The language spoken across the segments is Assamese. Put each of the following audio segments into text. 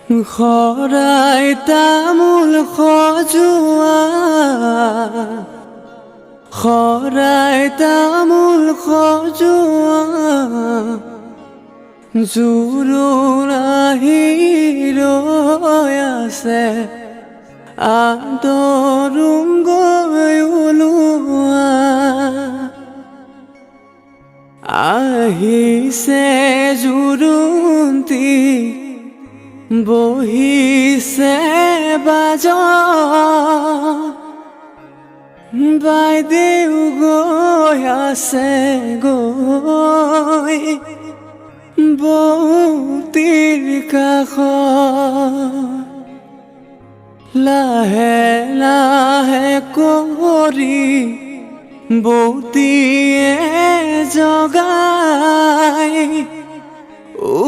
খৰাই তামোল খজোৱা খৰাই তামোল খজোৱা জোৰোণ আহি ৰৈ আছে আদৰুম গৈ ওলোৱা আহিছে জোৰোণটি বহিছে বাজত বাইদেউ গৈ আছে গৈ বৌতিৰ কাষত লাহে লাহে কৰি বৌতিয়ে জগাই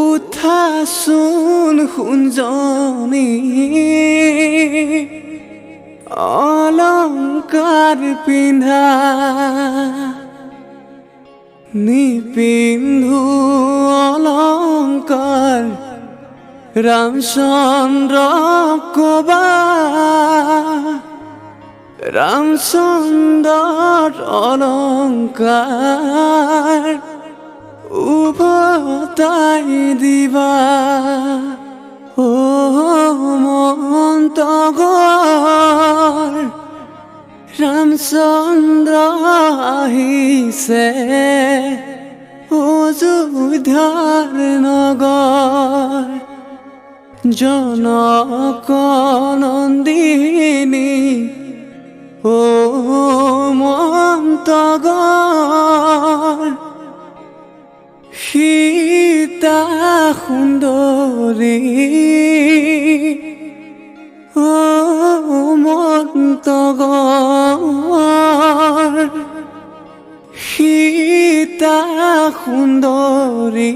উঠাচোন সোণজনী অলংকাৰ পিন্ধা নিপিন্ধো অলংকাৰ ৰামচন্দ্ৰ কবা ৰামচন্দ্ৰৰ অলংকাৰ উভতাই দিবা ও মন্তগৰ ৰামচন্দ্ৰ আহিছে অযোধ্যাৰ নগৰ জনক নন্দিনী ও মন্তগৰ সীতা সুন্দৰী ও মন্তগৰ সীতা সুন্দৰী